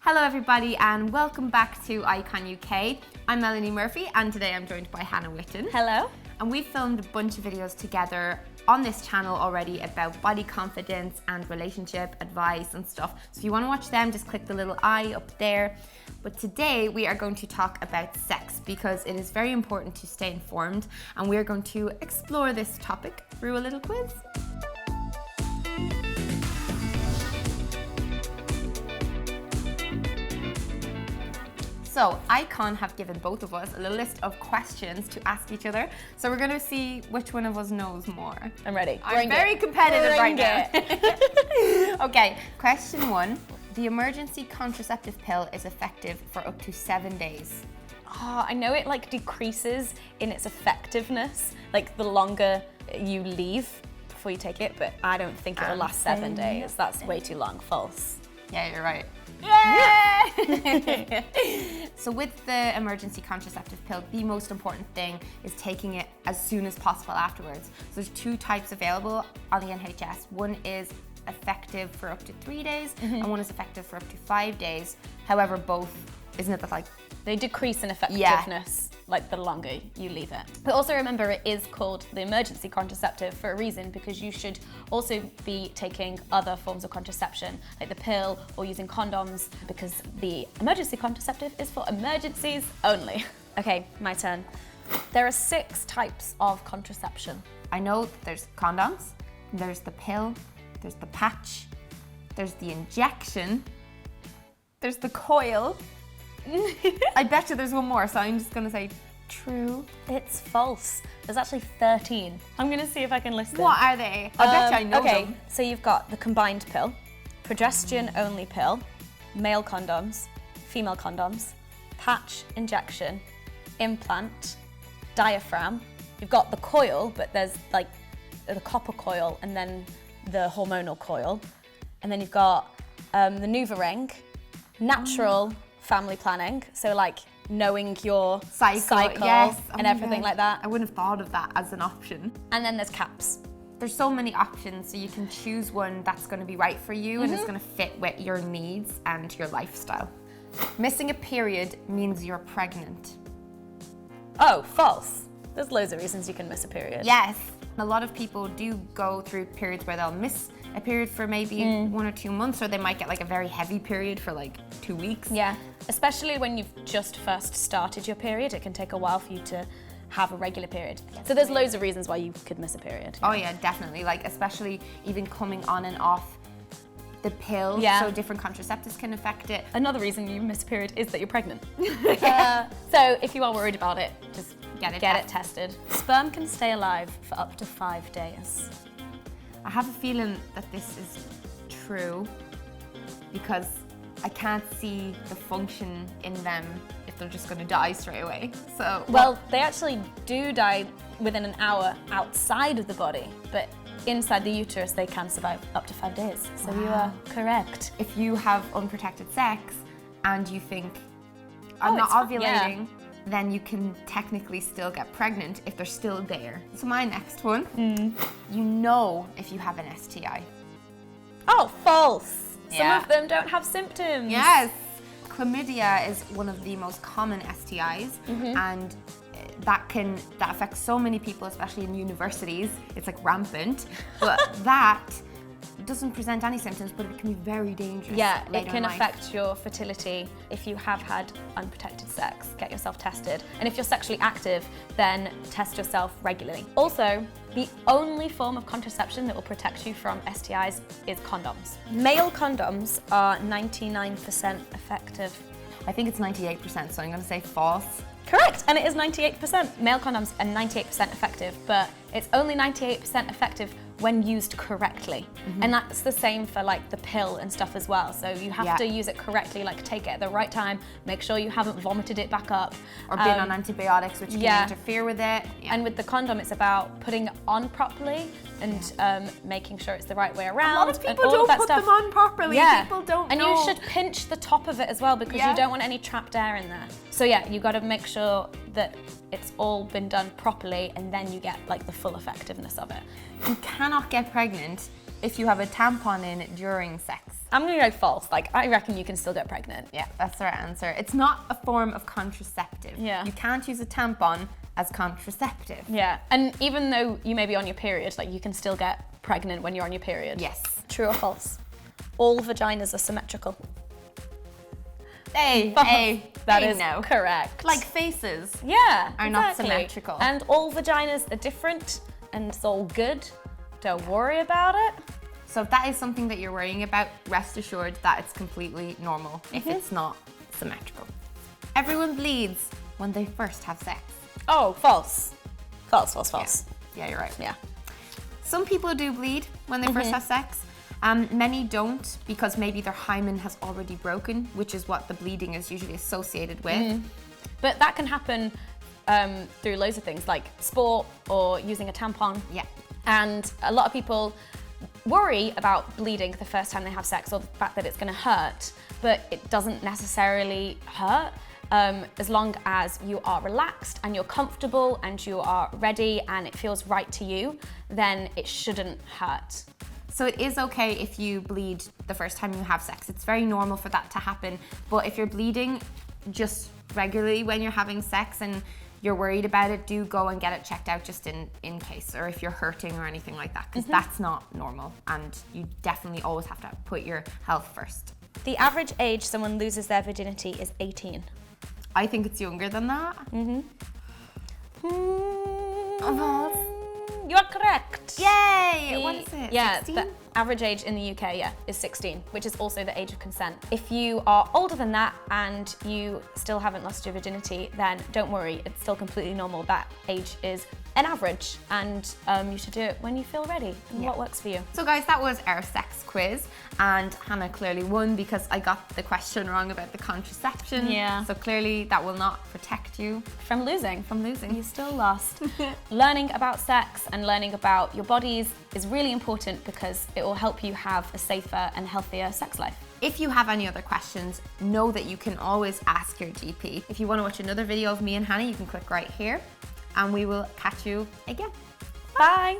Hello everybody and welcome back to Icon UK. I'm Melanie Murphy and today I'm joined by Hannah Witton. Hello. And we've filmed a bunch of videos together on this channel already about body confidence and relationship advice and stuff. So if you want to watch them, just click the little eye up there. But today we are going to talk about sex because it is very important to stay informed, and we're going to explore this topic through a little quiz. So Icon have given both of us a little list of questions to ask each other. So we're going to see which one of us knows more. I'm ready. I'm very competitive right now. Okay, question 1. The emergency contraceptive pill is effective for up to 7 days. Oh, I know it decreases in its effectiveness, the longer you leave before you take it, but I don't think it'll last 7 days. That's way too long. False. Yeah, you're right. Yeah! So with the emergency contraceptive pill, the most important thing is taking it as soon as possible afterwards. So there's 2 types available on the NHS. One is effective for up to 3 days and one is effective for up to 5 days. However, both, isn't it that they decrease in effectiveness the longer you leave it. But also remember, it is called the emergency contraceptive for a reason, because you should also be taking other forms of contraception, like the pill or using condoms, because the emergency contraceptive is for emergencies only. Okay, my turn. There are 6 types of contraception. I know there's condoms, there's the pill, there's the patch, there's the injection, there's the coil. I bet you there's one more, so I'm just going to say true. It's false. There's actually 13. I'm going to see if I can list them. What are they? I bet you I know them. Okay, so you've got the combined pill, progesterone-only pill, male condoms, female condoms, patch injection, implant, diaphragm. You've got the coil, but there's the copper coil and then the hormonal coil. And then you've got the NuvaRing, natural family planning, so knowing your cycle yes. and everything like that. I wouldn't have thought of that as an option. And then there's caps. There's so many options, so you can choose one that's going to be right for you and it's going to fit with your needs and your lifestyle. Missing a period means you're pregnant. Oh, false. There's loads of reasons you can miss a period. Yes. A lot of people do go through periods where they'll miss a period for maybe 1 or 2 months, or they might get a very heavy period for 2 weeks. Yeah, especially when you've just first started your period, it can take a while for you to have a regular period. So there's loads of reasons why you could miss a period. Oh yeah, definitely. Especially even coming on and off the pill, so different contraceptives can affect it. Another reason you miss a period is that you're pregnant. So if you are worried about it, just get it tested. Sperm can stay alive for up to 5 days. I have a feeling that this is true because I can't see the function in them if they're just going to die straight away. So well, they actually do die within an hour outside of the body, but inside the uterus they can survive up to 5 days. So you are correct. If you have unprotected sex and you think, I'm not ovulating, then you can technically still get pregnant if they're still there. So my next one, you know if you have an STI. Oh, false. Yeah. Some of them don't have symptoms. Yes. Chlamydia is one of the most common STIs and that affects so many people, especially in universities. It's rampant, but that doesn't present any symptoms, but it can be very dangerous. Yeah, it can affect your fertility. If you have had unprotected sex, get yourself tested. And if you're sexually active, then test yourself regularly. Also, the only form of contraception that will protect you from STIs is condoms. Male condoms are 99% effective. I think it's 98%, so I'm going to say false. Correct, and it is 98%. Male condoms are 98% effective, but it's only 98% effective when used correctly. And that's the same for the pill and stuff as well. So you have to use it correctly, take it at the right time, make sure you haven't vomited it back up. Or been on antibiotics, which can interfere with it. Yeah. And with the condom, it's about putting it on properly and making sure it's the right way around. A lot of people don't put them on properly. Yeah. People don't know. And you should pinch the top of it as well, because you don't want any trapped air in there. So yeah, you got to make sure that it's all been done properly, and then you get the full effectiveness of it. You cannot get pregnant if you have a tampon in during sex. I'm gonna go false. Like, I reckon you can still get pregnant. Yeah, that's the right answer. It's not a form of contraceptive. Yeah. You can't use a tampon as contraceptive. Yeah, and even though you may be on your period, like, you can still get pregnant when you're on your period. Yes. True or false? All vaginas are symmetrical. That is no. correct. Like faces. Yeah, are not symmetrical. And all vaginas are different, and it's all good. Don't worry about it. So if that is something that you're worrying about, rest assured that it's completely normal if it's not symmetrical. Everyone bleeds when they first have sex. Oh, false. False, false, false. Yeah, you're right. Yeah. Some people do bleed when they first have sex. Many don't, because maybe their hymen has already broken, which is what the bleeding is usually associated with. But that can happen through loads of things, like sport or using a tampon. Yeah. And a lot of people worry about bleeding the first time they have sex, or the fact that it's going to hurt, but it doesn't necessarily hurt. As long as you are relaxed and you're comfortable and you are ready and it feels right to you, then it shouldn't hurt. So it is okay if you bleed the first time you have sex. It's very normal for that to happen. But if you're bleeding just regularly when you're having sex and you're worried about it, do go and get it checked out just in case, or if you're hurting or anything like that, because that's not normal, and you definitely always have to put your health first. The average age someone loses their virginity is 18. I think it's younger than that. You are correct. Yay! What is it? Yeah, 16? the average age in the UK, is 16, which is also the age of consent. If you are older than that and you still haven't lost your virginity, then don't worry, it's still completely normal. That age is an average, and you should do it when you feel ready and what works for you. So guys, that was our sex quiz, and Hannah clearly won because I got the question wrong about the contraception. Yeah. So clearly that will not protect you From losing. from losing. You still lost. Learning about sex and learning about your bodies is really important because it will help you have a safer and healthier sex life. If you have any other questions, know that you can always ask your GP. If you want to watch another video of me and Hannah, you can click right here, and we will catch you again. Bye.